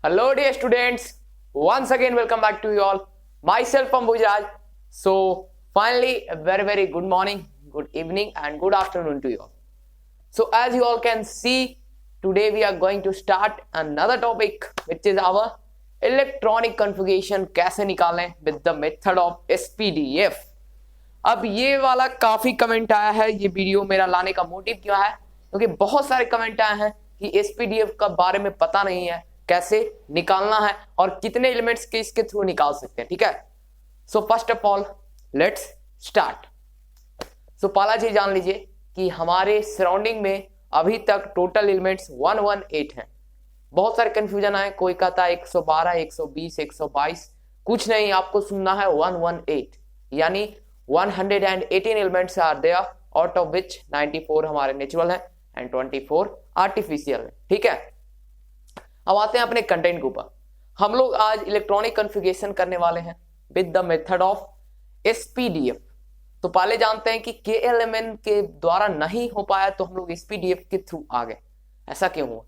Hello, dear students. Once again, welcome back to you all. Myself, Ambujraj. So, finally, a very good morning, good evening, and good afternoon to you all. So, as you all can see, today we are going to start another topic, which is our electronic configuration कैसे निकालें with the method of SPDF. अब ये वाला काफी comment आया है, ये video मेरा लाने का मोटिव क्या है, क्योंकि बहुत सारे कमेंट आए हैं कि SPDF का बारे में पता नहीं है, कैसे निकालना है और कितने एलिमेंट्स के इसके थ्रू निकाल सकते हैं. ठीक है, so first of all let's start. So पहला चीज जान लीजिए कि हमारे सराउंडिंग में अभी तक टोटल एलिमेंट्स 118 हैं. बहुत सारे कंफ्यूजन आए, कोई कहता है 112, 120, 122. कुछ नहीं, आपको सुनना है 118, यानी 118 elements are there, out of which 94 हमारे नेचुरल हैं एंड 24 आर्टिफिशियल हैं. ठीक है, अब आते हैं अपने कंटेंट के ऊपर. हम लोग आज इलेक्ट्रॉनिक कॉन्फ़िगरेशन करने वाले हैं with the method of SPDF. तो पहले जानते हैं कि KLMN के द्वारा नहीं हो पाया तो हम लोग SPDF के थ्रू आ गए. ऐसा क्यों हुआ?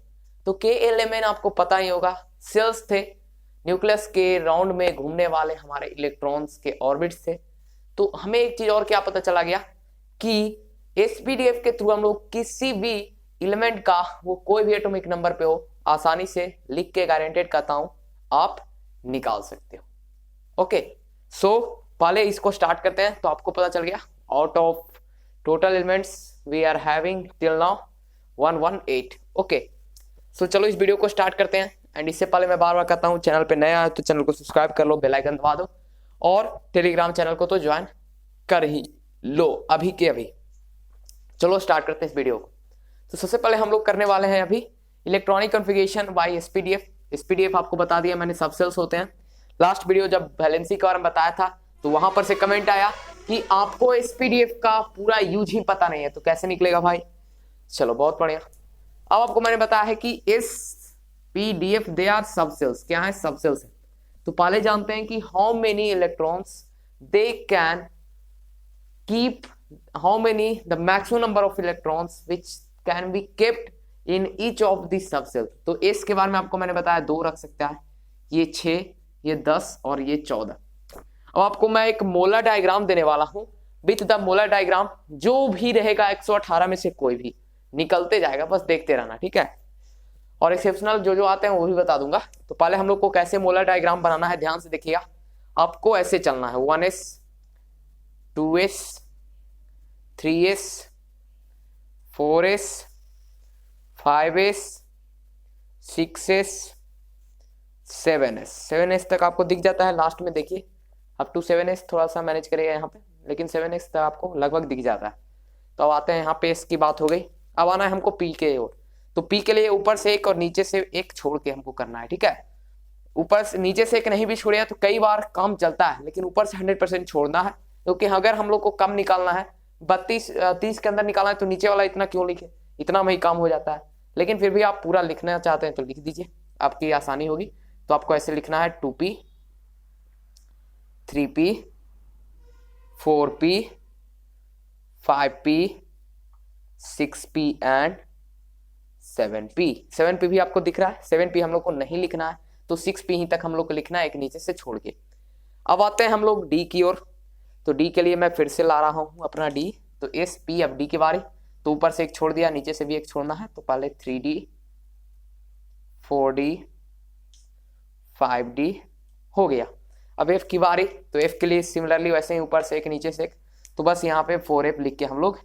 तो KLMN आपको पता ही होगा, सेल्स थे, न्यूक्लियस के राउंड में घूमने वाले हमारे इलेक्ट्रॉन्स के ऑर्बिट्स थे. तो हमें एक चीज और क्या पता चला गया कि SPDF के थ्रू हम लोग किसी भी एलिमेंट का, वो कोई भी एटॉमिक नंबर पे हो, आसानी से लिख के गारंटेड कहता हूं आप निकाल सकते हो. ओके, सो पहले इसको स्टार्ट करते हैं. तो आपको पता चल गया out of total elements we are having till now 118. Okay, so चलो इस वीडियो को स्टार्ट करते हैं. एंड इससे पहले मैं बार बार कहता हूं, चैनल पे नया है तो चैनल को सब्सक्राइब कर लो, बेल आइकन दबा दो, और टेलीग्राम चैनल को तो ज्वाइन कर ही लो अभी के अभी. चलो स्टार्ट करते हैं इस वीडियो को. तो सबसे पहले हम लोग करने वाले हैं अभी electronic configuration by SPDF. SPDF आपको बता दिया मैंने, सब सेल्स होते हैं. लास्ट वीडियो जब वैलेंसी के बारे में बताया था तो वहां पर से कमेंट आया कि आपको SPDF का पूरा यूज ही पता नहीं है, तो कैसे निकलेगा भाई. चलो बहुत बढ़िया. अब आपको मैंने बताया है कि SPDF दे आर सब सेल्स. क्या है? सब सेल्स है. तो पहले जानते हैं कि how many electrons they can keep, how many the maximum number of electrons which can be kept in each of the सब सेल्स. तो इस के बारे में आपको मैंने बताया 2 रख सकता है, ये 6, ये 10 और ये 14. अब आपको मैं एक मोलर डायग्राम देने वाला हूं. विथ द मोलर डायग्राम जो भी रहेगा 118 में से कोई भी निकलते जाएगा, बस देखते रहना. ठीक है, और एक्सेप्शनल जो आते हैं वो भी बता दूंगा. तो पहले हम लोग को कैसे मोलर डायग्राम बनाना है, ध्यान से देखिएगा. आपको ऐसे चलना है 1s 2s 3s 4s 5s 6s 7s. 7s तक आपको दिख जाता है लास्ट में, देखिए अप टू 7s थोड़ा सा मैनेज करेगा यहाँ पे, लेकिन 7s तक आपको लगभग दिख जाता है. तो अब आते हैं यहाँ पे, इसकी बात हो गई. अब आना है हमको P के ओर. तो P के लिए ऊपर से एक और नीचे से एक छोड़ के हमको करना है. ठीक है, ऊपर से नीचे से एक नहीं भी छोड़िया तो कई बार काम चलता है, लेकिन ऊपर से 100% छोड़ना है, क्योंकि अगर हम लोग को कम निकालना है, 32-30 के अंदर निकालना है, तो नीचे वाला इतना क्यों लिखे, इतना में ही काम हो जाता है. लेकिन फिर भी आप पूरा लिखना चाहते हैं तो लिख दीजिए, आपकी आसानी होगी. तो आपको ऐसे लिखना है 2p 3p 4p 5p 6p and 7p. 7p भी आपको दिख रहा है, 7p हम लोग को नहीं लिखना है, तो 6p ही तक हम लोग को लिखना है, एक नीचे से छोड़ के. अब आते हैं हम लोग D की ओर. तो D के लिए मैं फिर से ला रहा हूं अपना D. तो SP, अब D की बारी. तो ऊपर से एक छोड़ दिया, नीचे से भी एक छोड़ना है. तो पहले 3D 4D 5D हो गया. अब F की बारी. तो F के लिए सिमिलरली वैसे ही ऊपर से एक नीचे से एक. तो बस यहाँ पे 4F लिख के हम लोग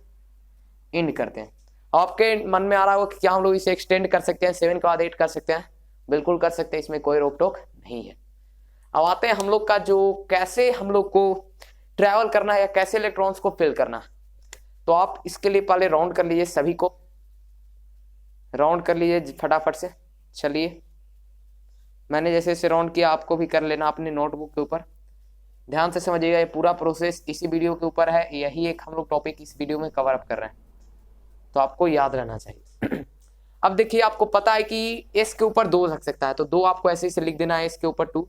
एंड करते हैं. आपके मन में आ रहा होगा कि क्या हम लोग इसे एक्सटेंड कर सकते हैं, 7 के बाद 8 कर सकते हैं? बिल्कुल कर सकते हैं, इसमें कोई रोक टोक नहीं है. अब आते हैं हम लोग का जो कैसे हम लोग को ट्रैवल करना है या कैसे इलेक्ट्रॉन्स को फिल करना है. तो आप इसके लिए पहले राउंड कर लीजिए, सभी को राउंड कर लीजिए फटाफट से. चलिए, मैंने जैसे जैसे राउंड किया आपको भी कर लेना अपने नोटबुक के ऊपर. ध्यान से समझिएगा, ये पूरा प्रोसेस इसी वीडियो के ऊपर है, यही एक हम लोग टॉपिक इस वीडियो में कवर अप कर रहे हैं, तो आपको याद रहना चाहिए. अब देखिए, आपको पता है कि S के ऊपर 2 रख सकता है, तो 2 आपको ऐसे ही लिख देना है. S के ऊपर 2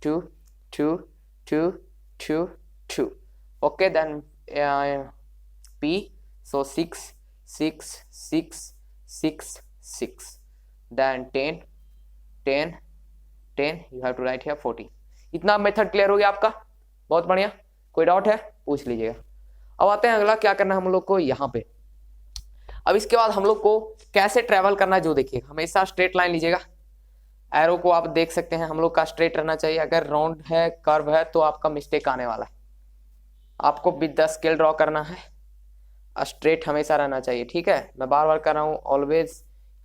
2 2 2 2 2. Okay, then P, so 6 6 6 6 6, then 10 10 10, you have to write here 40। इतना मेथड क्लियर हो गया आपका? बहुत बढ़िया। कोई डाउट है पूछ लीजिएगा। अब आते हैं अगला, क्या करना है हम लोग को यहाँ पे। अब इसके बाद हम लोग को कैसे ट्रेवल करना है जो देखिए, हमेशा स्ट्रेट लाइन लीजिएगा। एरो को आप देख सकते हैं हम लोग का स्ट्रेट रहना चाहिए। अगर राउंड है, कर्व है, तो आपका मिस्टेक आने वाला है। आपको विद द स्केल ड्रॉ करना है, स्ट्रेट हमेशा रहना चाहिए, ठीक है। मैं बार बार कर रहा हूँ, always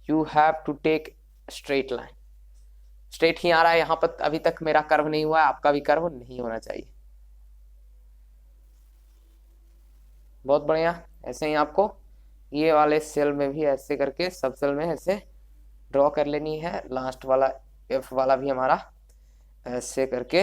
you have to take straight line. Straight ही आ रहा है यहाँ पर, अभी तक मेरा कर्व नहीं हुआ है, आपका भी कर्व नहीं होना चाहिए। बहुत बढ़िया। ऐसे ही आपको ये वाले सेल में भी ऐसे करके सब सेल में ऐसे ड्रॉ कर लेनी है। लास्ट वाला एफ वाला भी हमारा ऐसे करके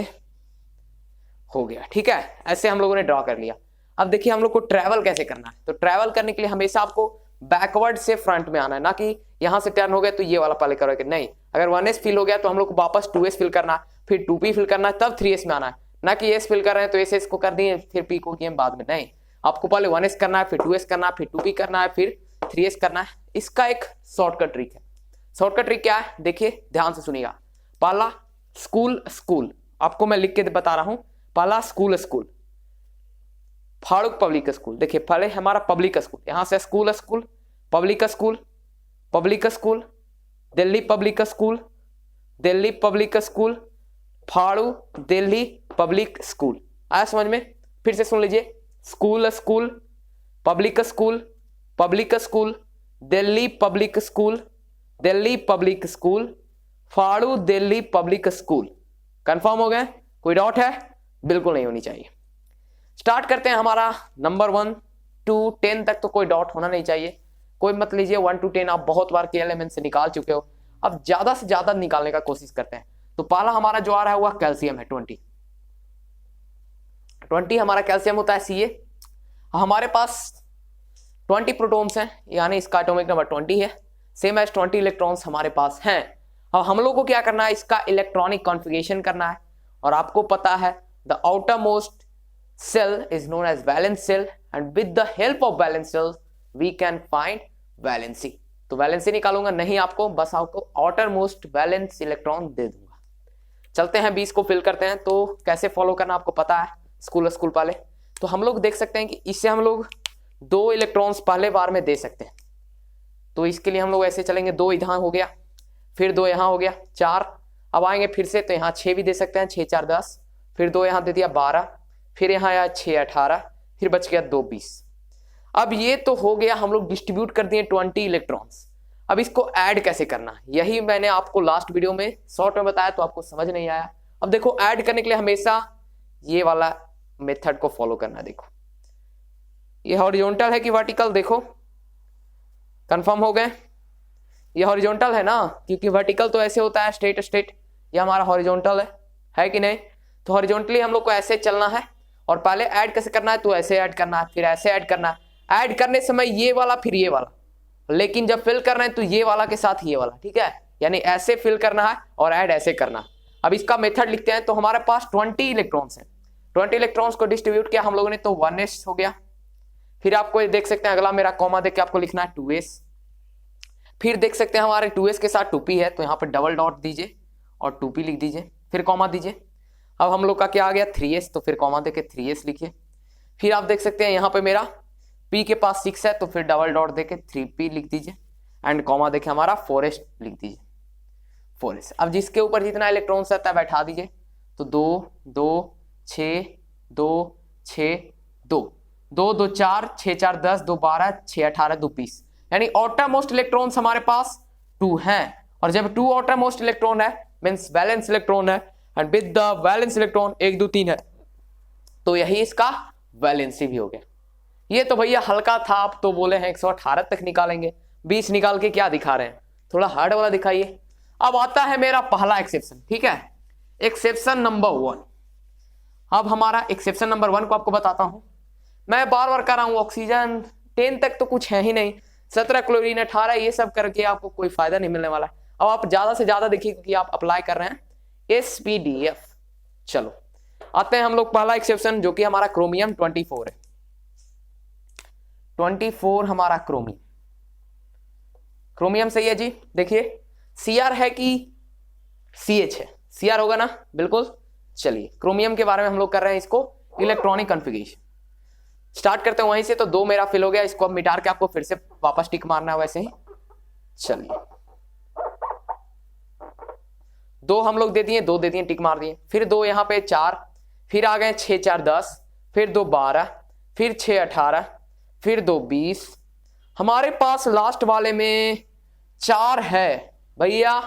हो गया, ठीक है। ऐसे हम लोगों ने ड्रॉ कर लिया। अब देखिए हम लोग को ट्रैवल कैसे करना है। तो ट्रैवल करने के लिए हमेशा आपको बैकवर्ड से फ्रंट में आना है, ना कि यहाँ से टर्न हो गया तो ये वाला पहले करोगे, नहीं। अगर 1s फिल हो गया तो हम लोग को वापस 2s फिल करना है, फिर 2p फिल करना है, तब 3s में आना है। ना कि s फिल कर रहे हैं तो s को कर दिए फिर p को किए बाद में, नहीं। आपको पहले 1s करना है, फिर 2s करना है, फिर 2p करना है, फिर 3s करना है। इसका एक शॉर्टकट ट्रिक है। शॉर्टकट ट्रिक क्या है देखिए, ध्यान से सुनिएगा। पहला स्कूल, स्कूल आपको मैं लिख के बता रहा हूं। पहला school, school, Farooq public school. देखिए पहले हमारा पब्लिक स्कूल, यहां से school, school, public school, public school, Delhi public school, Delhi public school, Farooq Delhi public school. आया समझ में? फिर से सुन लीजिए, school, school, public school, public school, Delhi public school, Delhi public school, Farooq Delhi public school. Confirm हो गए? कोई डाउट है? बिल्कुल नहीं होनी चाहिए। स्टार्ट करते हैं हमारा नंबर 1 to 10 तक, तो कोई डाउट होना नहीं चाहिए। कोई मत लीजिए, 1 to 10 आप बहुत बार के एलिमेंट से निकाल चुके हो, अब ज्यादा से ज्यादा निकालने का कोशिश करते हैं। तो पहला हमारा जो आ रहा है वह कैल्शियम है, 20 हमारा कैल्शियम होता है Ca। हमारे पास 20 प्रोटॉन्स हैं, यानी इसका एटॉमिक नंबर 20 है, सेम एज 20 इलेक्ट्रॉन्स हमारे पास हैं। अब हम लोग को क्या करना है, इसका इलेक्ट्रॉनिक कॉन्फ़िगरेशन करना है। और आपको पता है the outer most cell is known as valence cell, and with the help of valence cells we can find valency। तो वैलेंसी निकालूंगा नहीं आपको, बस आपको आउटर मोस्ट वैलेंस इलेक्ट्रॉन दे दूंगा। चलते हैं 20 को फिल करते हैं। तो कैसे फॉलो करना आपको पता है, स्कूल, स्कूल पहले। तो हम लोग देख सकते हैं कि इससे हम लोग 2 इलेक्ट्रॉन्स पहले बार में दे सकते हैं। तो इसके लिए हम लोग ऐसे चलेंगे, 2 इधर हो गया, फिर 2 यहाँ हो गया, 4। अब आएंगे फिर से, तो यहाँ 6 भी दे सकते हैं, 6 4 10, फिर 2 यहाँ दे दिया 12, फिर यहाँ आया 6 18, फिर बच गया 2 20। अब ये तो हो गया, हम लोग डिस्ट्रीब्यूट कर दिए 20 इलेक्ट्रॉन्स। अब इसको ऐड कैसे करना है, यही मैंने आपको लास्ट वीडियो में शॉर्ट में बताया, तो आपको समझ नहीं आया। अब देखो, ऐड करने के लिए हमेशा ये वाला मेथड को फॉलो करना। देखो ये हॉरिजॉन्टल है कि वर्टिकल, देखो कंफर्म हो गए। ये हॉरिजॉन्टल है ना, क्योंकि वर्टिकल तो ऐसे होता है स्ट्रेट स्ट्रेट, ये हमारा हॉरिजॉन्टल है कि नहीं। तो हॉरिजॉन्टली हम लोग को ऐसे चलना है, और पहले ऐड कैसे करना है, तो ऐसे ऐड करना है, फिर ऐसे ऐड करना है। ऐड करने समय ये वाला फिर ये वाला, लेकिन जब फिल करना है तो ये वाला के साथ ये वाला, ठीक है। यानी ऐसे फिल करना है और ऐड ऐसे करना है। अब इसका मेथड लिखते हैं। तो हमारे पास 20 इलेक्ट्रॉन्स हैं, 20 इलेक्ट्रॉन्स को डिस्ट्रीब्यूट किया हम लोगों ने, तो 1s हो गया। फिर आपको देख सकते हैं अगला मेरा कॉमा देख के आपको लिखना है 2s। फिर देख सकते हैं हमारे 2s के साथ 2p है, तो यहाँ पर डबल डॉट दीजिए और 2p लिख दीजिए, फिर कॉमा दीजिए। अब हम लोग का क्या आ गया 3s, तो फिर कॉमा देके 3s लिखिए। फिर आप देख सकते हैं यहाँ पे मेरा p के पास 6 है, तो फिर डबल डॉट देके 3p लिख दीजिए, एंड कॉमा देके हमारा 4s लिख दीजिए, 4s। अब जिसके ऊपर जितना इलेक्ट्रॉन्स रहता है बैठा दीजिए। तो 2 2 6 2 6 2 2 2 4 6 4 10 2 12 6 18 2 20, यानी आउटर मोस्ट इलेक्ट्रॉन्स हमारे पास 2 हैं। और जब 2 आउटर मोस्ट इलेक्ट्रॉन है मींस वैलेंस इलेक्ट्रॉन है, and with the valence electron 1 2 3 है, तो यही इसका वैलेंसी भी हो गया। ये तो भैया हल्का था, आप तो बोले हैं 118 तक निकालेंगे, 20 निकाल के क्या दिखा रहे हैं, थोड़ा हार्ड वाला दिखाइए। अब आता है मेरा पहला एक्सेप्शन, ठीक है, एक्सेप्शन नंबर 1। अब हमारा एक्सेप्शन नंबर 1 को आपको बताता हूं। मैं बार बार कर रहा हूं, ऑक्सीजन 10 तक तो कुछ है ही नहीं, 17 क्लोरीन 18 ये सब करके आपको कोई फायदा नहीं मिलने वाला। अब आप ज्यादा से ज्यादा देखिए, क्योंकि आप अप्लाई कर रहे हैं SPDF। चलो आते हैं हम लोग पहला एक्सेप्शन, जो कि हमारा क्रोमियम 24 है। 24 हमारा क्रोमियम सही है जी। देखिए Cr है कि CH है, Cr होगा ना, बिल्कुल। चलिए क्रोमियम के बारे में हम लोग कर रहे हैं इसको इलेक्ट्रॉनिक कॉन्फ़िगरेशन। स्टार्ट करते हैं वहीं से। तो 2 मेरा फिल हो गया, इसको अब मिटा के आपको फिर से वापस टिक मारना है वैसे ही। चलिए 2 हम लोग दे दिए, 2 दे दिए, टिक मार दिए। फिर 2 यहाँ पे 4, फिर आ गए 6 4 10, फिर 2 12, फिर 6 18, फिर 2 20। हमारे पास लास्ट वाले में 4 है भैया,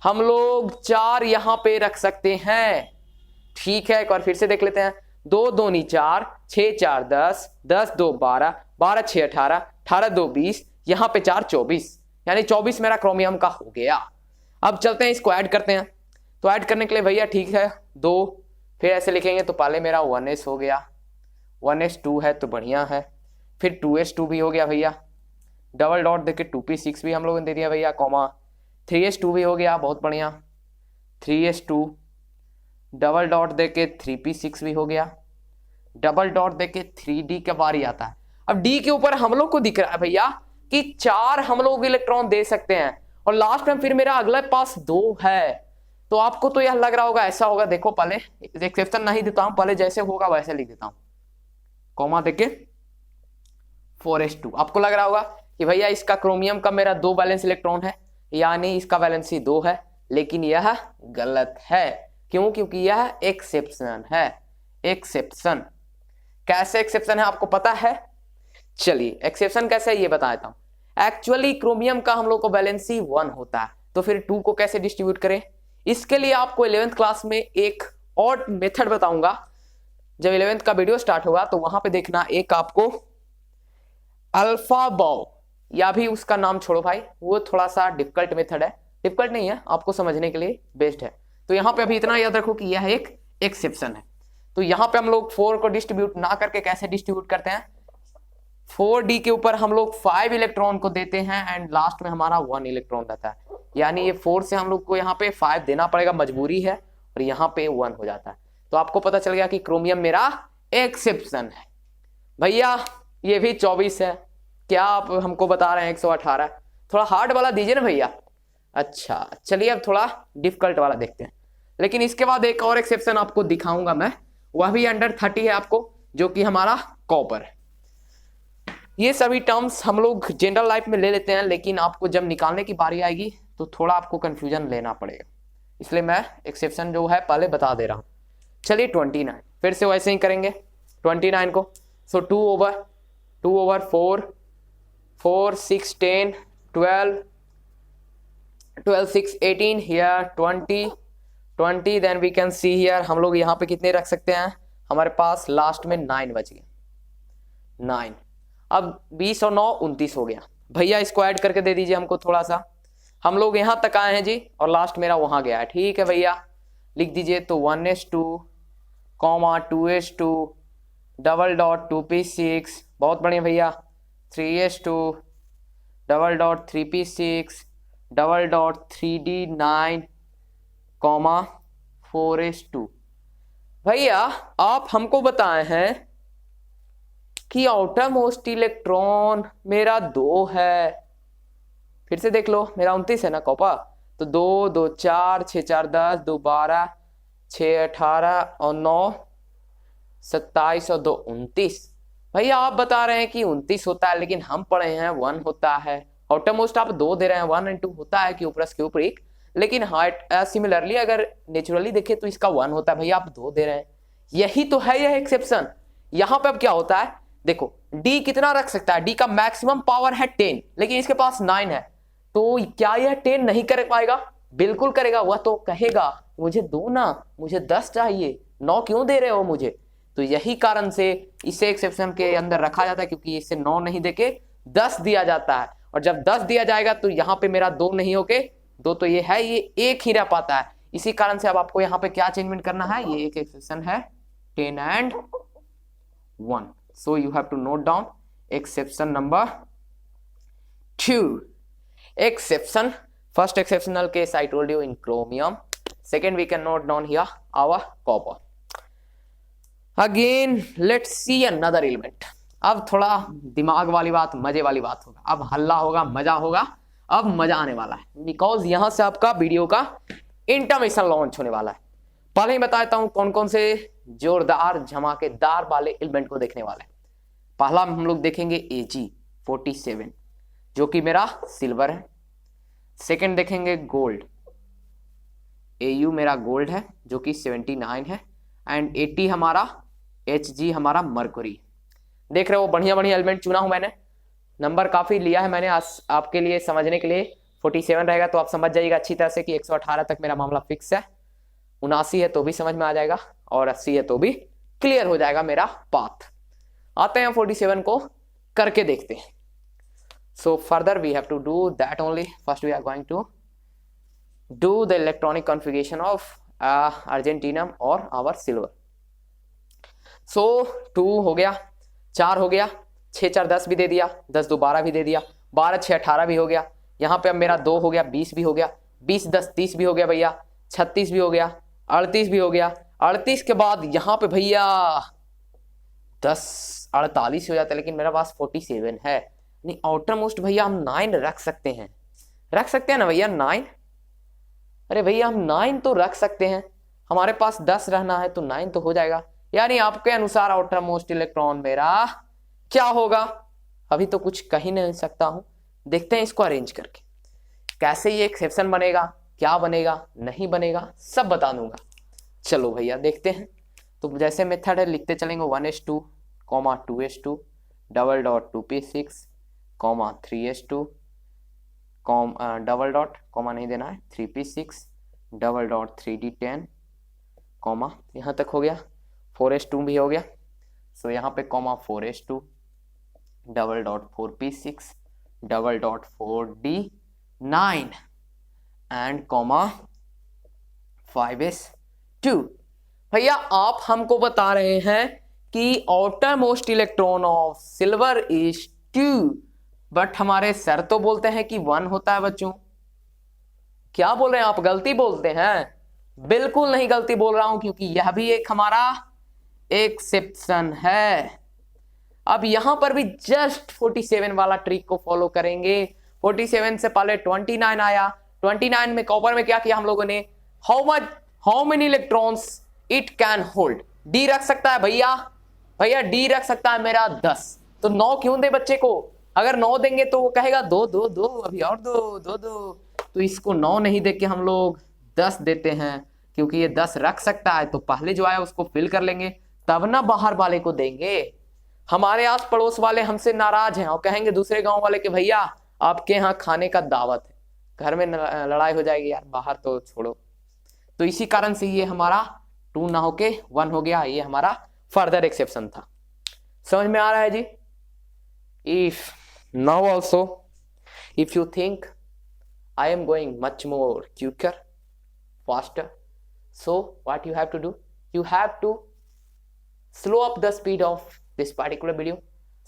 हम लोग 4 यहां पे रख सकते हैं। ठीक है, एक बार फिर से देख लेते हैं। 2 2 4, 6 4 10, 10 2 12, 12 6 18, 18 2 20, यहां पे 4 24, यानी 24 मेरा क्रोमियम का हो गया। अब चलते हैं इसको ऐड करते हैं। तो ऐड करने के लिए भैया ठीक है 2, फिर ऐसे लिखेंगे तो पहले मेरा 1s हो गया, 1s2 है तो बढ़िया है, फिर 2s2 भी हो गया भैया, डबल डॉट देके 2p6 भी हम लोगों ने दे दिया भैया, कॉमा 3s2 भी हो गया, बहुत बढ़िया, 3s2 डबल डॉट देके 3p6 भी हो गया, डबल डॉट देके 3d का बारी आता है। अब d के ऊपर हम लोग को दिख रहा है भैया कि 4 हम लोग इलेक्ट्रॉन दे सकते हैं, और लास्ट में फिर मेरा अगले पास 2 है। तो आपको तो यह लग रहा होगा ऐसा होगा, देखो पहले एक्सेप्शन नहीं देता हूं, पहले जैसे होगा वैसे लिख देता हूं, कॉमा देके 4s2। आपको लग रहा होगा कि भैया इसका क्रोमियम का मेरा 2 वैलेंस इलेक्ट्रॉन है, यानी इसका वैलेंसी 2 है, लेकिन यह गलत है। क्यों? क्योंकि यह एक्सेप्शन है। एक्सेप्शन कैसे एक्सेप्शन है आपको पता है? चलिए एक्सेप्शन कैसे है ये बता देता हूं। एक्चुअली क्रोमियम का हम लोग को वैलेंसी 1 होता है, तो फिर 2 को कैसे डिस्ट्रीब्यूट करें? इसके लिए आपको 11th क्लास में एक और मेथड बताऊंगा। जब 11th का वीडियो स्टार्ट होगा तो वहां पे देखना, एक आपको अल्फा बॉ, या भी उसका नाम छोड़ो भाई, वो थोड़ा सा डिफिकल्ट मेथड है, डिफिकल्ट नहीं है, आपको समझने के लिए बेस्ट है। तो यहाँ पे अभी इतना याद रखो कि यह एक एक्सेप्शन है। तो यहाँ पे हम लोग 4 को डिस्ट्रीब्यूट ना करके कैसे डिस्ट्रीब्यूट करते हैं, 4d के ऊपर हम लोग 5 इलेक्ट्रॉन को देते हैं एंड लास्ट में हमारा 1 इलेक्ट्रॉन रहता है, यानी ये 4 से हम लोग को यहाँ पे 5 देना पड़ेगा, मजबूरी है, और यहाँ पे 1 हो जाता है। तो आपको पता चल गया कि क्रोमियम मेरा एक्सेप्शन है। भैया ये भी 24 है, क्या आप हमको बता रहे हैं 118? थोड़ा हार्ड वाला दीजिए ना भैया। अच्छा चलिए अब थोड़ा डिफिकल्ट वाला देखते हैं, लेकिन इसके बाद एक और एक्सेप्शन आपको दिखाऊंगा मैं, वह भी अंडर 30 है आपको, जो कि हमारा कॉपर है। ये सभी टर्म्स हम लोग जनरल लाइफ में ले लेते हैं, लेकिन आपको जब निकालने की बारी आएगी तो थोड़ा आपको कंफ्यूजन लेना पड़ेगा, इसलिए मैं एक्सेप्शन जो है पहले बता दे रहा हूं। चलिए 29 फिर से वैसे ही करेंगे 29 को। So 2 over 4 6 10 12 6 18 here 20 then we can see here, हम लोग यहाँ पे कितने रख सकते हैं, हमारे पास लास्ट में 9 बच गए, 9। अब 20 और 9 29 हो गया। भैया इसको ऐड करके दे दीजिए हमको थोड़ा सा, हम लोग यहां तक आए हैं जी, और लास्ट मेरा वहां गया है। ठीक है भैया लिख दीजिए, तो 1s2 comma 2s2 double dot 2p6, बहुत बढ़िया भैया, 3s2 double dot 3p6 double dot 3d9 comma 4s2। भैया आप हमको बताए हैं कि आउटर मोस्ट इलेक्ट्रॉन मेरा 2 है, फिर से देख लो मेरा 29 है ना कॉपा, तो 2 2 4 6 4 10 2 12 6 18 और 9 27 और 2 29। भैया आप बता रहे हैं कि 29 होता है, लेकिन हम पढ़े हैं 1 होता है। आउटर मोस्ट आप 2 दे रहे हैं, 1 और 2 होता है क्यूप्रस क्यूप्रिक, लेकिन हाइट सिमिलरली अगर नेचुरली देखे तो इसका 1 होता है। भैया आप 2 दे रहे हैं, यही तो है यह एक्सेप्शन। यहां पे अब क्या होता है, देखो d कितना रख सकता है, d का मैक्सिमम पावर है 10, लेकिन इसके पास 9 है, तो क्या यह 10 नहीं कर पाएगा? बिल्कुल करेगा। वह तो कहेगा मुझे दो ना, मुझे 10 चाहिए, 9 क्यों दे रहे हो मुझे? तो यही कारण से इसे एक्सेप्शन के अंदर रखा जाता है, क्योंकि इसे 9 नहीं देके 10 दिया जाता है, और जब 10 दिया जाएगा तो यहाँ पे मेरा 2 नहीं होके 2 तो ये है, ये 1 ही रह पाता है। इसी कारण से अब आपको यहाँ पे क्या चेंजमेंट करना है, ये एक एक्सेप्शन है 10 and 1, so you have to note down exception number 2. Exception, first exceptional case I told you in chromium, second we can note down here our copper. Again let's see another element. अब थोड़ा दिमाग वाली बात, मजे वाली बात होगा, अब हल्ला होगा, मजा होगा, अब मजा आने वाला है, बिकॉज यहां से आपका वीडियो का इंटरमिशन लॉन्च होने वाला है। पहले ही बता देता हूं कौन कौन से जोरदार धमाकेदार वाले एलिमेंट को देखने वाले हैं। पहला हम लोग देखेंगे AG47 जो कि मेरा सिल्वर है। सेकंड देखेंगे गोल्ड, AU मेरा गोल्ड है जो कि 79 है। एंड 80 हमारा HG हमारा मरकुरी। देख रहे हो बढ़िया बढ़िया एलिमेंट चुना हूं मैंने, नंबर काफी लिया है मैंने आपके लिए समझने के लिए। 47 रहेगा तो आप समझ जाइएगा अच्छी तरह से कि 118 तक मेरा मामला फिक्स है। 79 है तो भी समझ में आ जाएगा और 80 है तो भी क्लियर हो जाएगा मेरा पाथ। आते हैं 47 को करके देखते हैं। So further we have to do that only. First we are going to do the electronic configuration of argentum और आवर सिल्वर। सो 2 हो गया, 4 हो गया, 6 4 10 भी दे दिया, 10 2 12 भी दे दिया, 12 6 18 भी हो गया। यहाँ पे अब मेरा 2 हो गया, 20 भी हो गया, 20 10 30 भी हो गया भैया, 36 भी हो गया, 38 भी हो गया। 38 के बाद यहाँ पे भैया 10 48 हो जाता है, लेकिन मेरा पास 47 है। नहीं आउटर मोस्ट भैया हम 9 रख सकते हैं, रख सकते हैं ना भैया 9। अरे भैया हम 9 तो रख सकते हैं, हमारे पास 10 रहना है तो 9 तो हो जाएगा। यानी आपके अनुसार आउटर मोस्ट इलेक्ट्रॉन मेरा क्या होगा? अभी तो कुछ कह ही नहीं सकता हूं, देखते हैं इसको अरेंज करके कैसे ये एक्सेप्शन बनेगा, क्या बनेगा नहीं बनेगा सब बता दूंगा। चलो भैया देखते हैं। तो जैसे मेथड है लिखते चलेंगे 1s2, 2s2, double dot 2p6, 3s2, double dot comma नहीं देना है 3p6, double dot 3d10, comma यहाँ तक हो गया। 4s2 भी हो गया, सो यहाँ पे comma 4s2, double dot 4p6, double dot 4d9 and comma 5s2। भैया आप हमको बता रहे हैं कि outer most electron of silver is 2, but हमारे सर तो बोलते हैं कि 1 होता है। बच्चों क्या बोल रहे हैं आप? गलती बोलते हैं? बिल्कुल नहीं गलती बोल रहा हूं, क्योंकि यह भी एक हमारा एक्सेप्शन है। अब यहां पर भी जस्ट 47 वाला ट्रिक को फॉलो करेंगे। 47 से पहले 29 आया। 29 में कॉपर में क्या किया हम लोगों ने? How many electrons it can hold? D रख सकता है भैया, भैया डी रख सकता है मेरा 10। तो 9 क्यों दे बच्चे को? अगर 9 देंगे तो वो कहेगा 2 2 2 अभी और 2 2 2। तो इसको 9 नहीं दे के हम लोग 10 देते हैं, क्योंकि ये 10 रख सकता है। तो पहले जो आया उसको फिल कर लेंगे, तब ना बाहर वाले को देंगे। हमारे आस पड़ोस वाले हमसे नाराज हैं और कहेंगे दूसरे गांव वाले के भैया आपके यहाँ खाने का दावत है, घर में लड़ाई हो जाएगी यार, बाहर तो छोड़ो। तो इसी कारण से ये हमारा 2 ना होके 1 हो गया। ये हमारा फर्दर एक्सेप्शन था। समझ में आ रहा है जी? If now also if you think I am going much more quicker faster, so what you have to do, you have to slow up the speed of this particular video।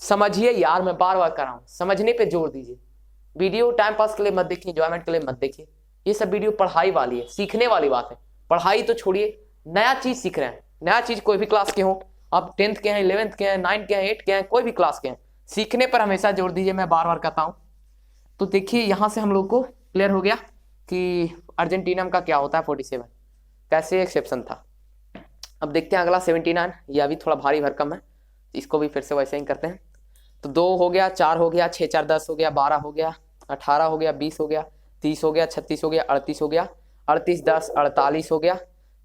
समझिए यार, मैं बार बार कर रहा हूं, समझने पे जोर दीजिए। वीडियो टाइम पास के लिए मत देखिए, एंजॉयमेंट के लिए मत देखिए। ये सब वीडियो पढ़ाई वाली है, सीखने वाली बात है। पढ़ाई तो छोड़िए, नया चीज सीख रहे हैं। नया चीज कोई भी क्लास के हो, आप 10th के हैं, 11th के हैं, 9th के हैं, 8th के हैं, कोई भी क्लास के हैं, सीखने पर हमेशा जोर दीजिए। मैं बार बार कहता हूं। तो देखिए यहां से हम लोग को क्लियर हो गया कि अर्जेंटीनम का क्या होता है 47, कैसे एक्सेप्शन था। अब देखते हैं अगला 79। यह भी थोड़ा भारी भरकम है, इसको भी फिर से वैसे ही करते हैं। तो 2 हो गया, 4 हो गया, 6 4 10 हो गया, 12 हो गया, 18 हो गया, 20 हो गया, 30 हो गया, 36 हो गया, 38 हो गया, 38 10 48 हो गया,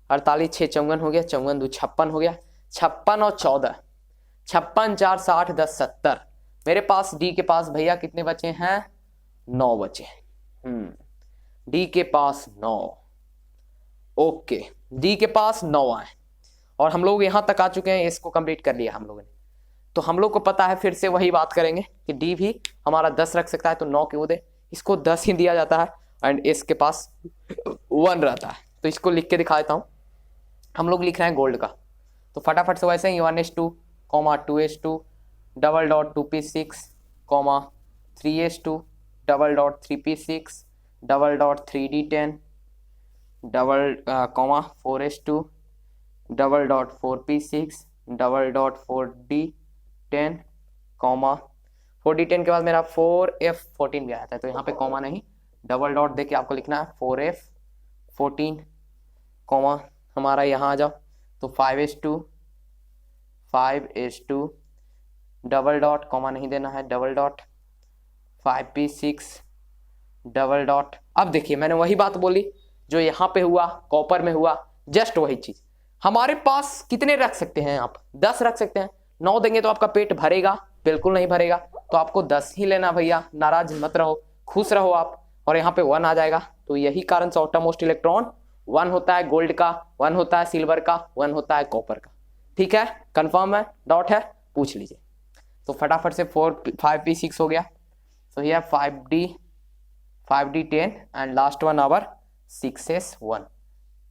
48 6 54 हो गया, 54 2 56 हो गया, 56 और 14 56 4 60 10 70। मेरे पास डी के पास भैया कितने बचे हैं? 9 बचे। डी के पास 9। ओके, डी के पास 9 आए और हम लोग यहां तक आ चुके हैं। इसको कंप्लीट कर लिया हम लोगों ने। तो हम लोग को पता है, फिर से वही बात करेंगे कि डी भी हमारा 10 रख सकता है, तो 9 क्यों दे? इसको 10 ही दिया जाता है एंड इसके पास 1 रहता है। तो इसको लिख के दिखा देता हूं। हम लोग लिख रहे हैं गोल्ड का, तो फटाफट से वैसे ही 1s2, 2s2, double dot 2p6, 3s2, double dot 3p6, double dot 3d10, double 4s2, double dot 4p6, double dot 4d10, 4d10 के बाद मेरा 4f14 भी आया था। तो यहाँ पे कॉमा नहीं, डबल डॉट देके आपको लिखना है 4f14 कॉमा हमारा यहाँ आ जाओ, तो 5s2 डबल डॉट, कॉमा नहीं देना है, double dot 5p6 double dot. अब देखिए मैंने वही बात बोली जो यहाँ पे हुआ, कॉपर में हुआ, जस्ट वही चीज। हमारे पास कितने रख सकते हैं आप? 10 रख सकते हैं। 9 देंगे तो आपका पेट भरेगा? बिल्कुल नहीं भरेगा, तो आपको 10 ही लेना भैया, नाराज मत रहो, खुश रहो आप। और यहाँ पे 1 आ जाएगा, तो यही कारण से आउटरमोस्ट इलेक्ट्रॉन 1 होता है गोल्ड का, 1 होता है सिल्वर का, 1 होता है कॉपर का। ठीक है, कंफर्म है, डाउट है, पूछ लीजिए। तो फटाफट से 5p6 हो गया। So here 5d10 and last one hour 6s1।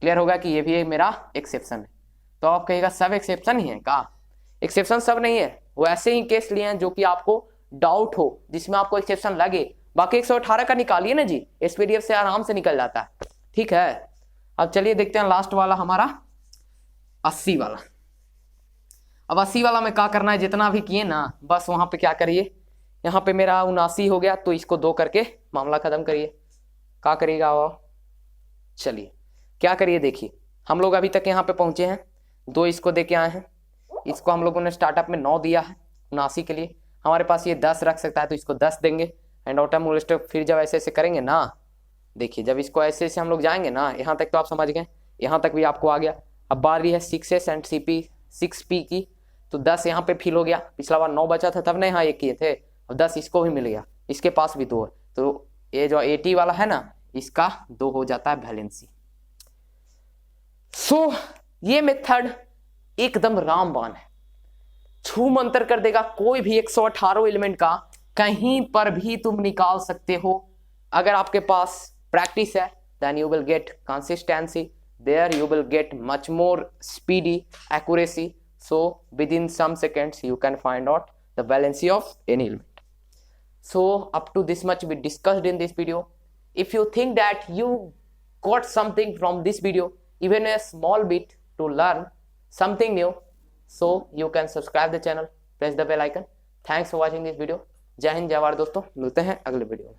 Clear होगा कि ये भी मेरा एक्सेप्शन है। तो आप कहिएगा सब एक्सेप्शन ही है का? एक्सेप्शन सब नहीं है, वो ऐसे ही केस लिए हैं जो कि आपको डाउट हो, जिसमें आपको एक्सेप्शन लगे। बाकी 118 का निकालिए ना जी, एसपीडीएफ से आराम से निकल जाता है। ठीक है, अब चलिए देखते हैं लास्ट वाला हमारा 80 वाला। अब 80 वाला में क्या करना है, जितना भी किए ना बस वहां पे क्या करिए, यहाँ पे मेरा 79 हो गया, तो इसको 2 करके मामला खत्म करिए। क्या करिएगा वो? चलिए क्या करिए, देखिए हम लोग अभी तक यहाँ पे पहुंचे हैं, 2 इसको दे के आए हैं। इसको हम लोगों ने स्टार्टअप में 9 दिया है 79 के लिए। हमारे पास ये 10 रख सकता है, तो इसको 10 देंगे। एंड ऑटोमोलिस्ट फिर जब ऐसे ऐसे करेंगे ना, देखिए जब इसको ऐसे ऐसे हम लोग जाएंगे ना, यहाँ तक तो आप समझ गए, यहाँ तक भी आपको आ गया। अब बारी है 6s एंड 6p की, तो 10 यहाँ पे फिल हो गया। पिछला बार 9 बचा था तब ना यहाँ 1 किए थे, अब 10 इसको भी मिल गया, इसके पास भी 2 है, तो ये जो 80 वाला है ना, इसका 2 हो जाता है वैलेंसी। सो ये मेथड एकदम रामबाण है, छू मंतर कर देगा। कोई भी 118 एलिमेंट का कहीं पर भी तुम निकाल सकते हो, अगर आपके पास प्रैक्टिस है। Then you will get consistency, there you will get much more speedy accuracy. So within some seconds you can find out the valency of any element. So up to this much we discussed in this video. If you think that you got something from this video, even a small bit, to learn something new, so you can subscribe the channel, press the bell icon. Thanks for watching this video. जय हिंद, जय भारत दोस्तों, मिलते हैं अगले video में।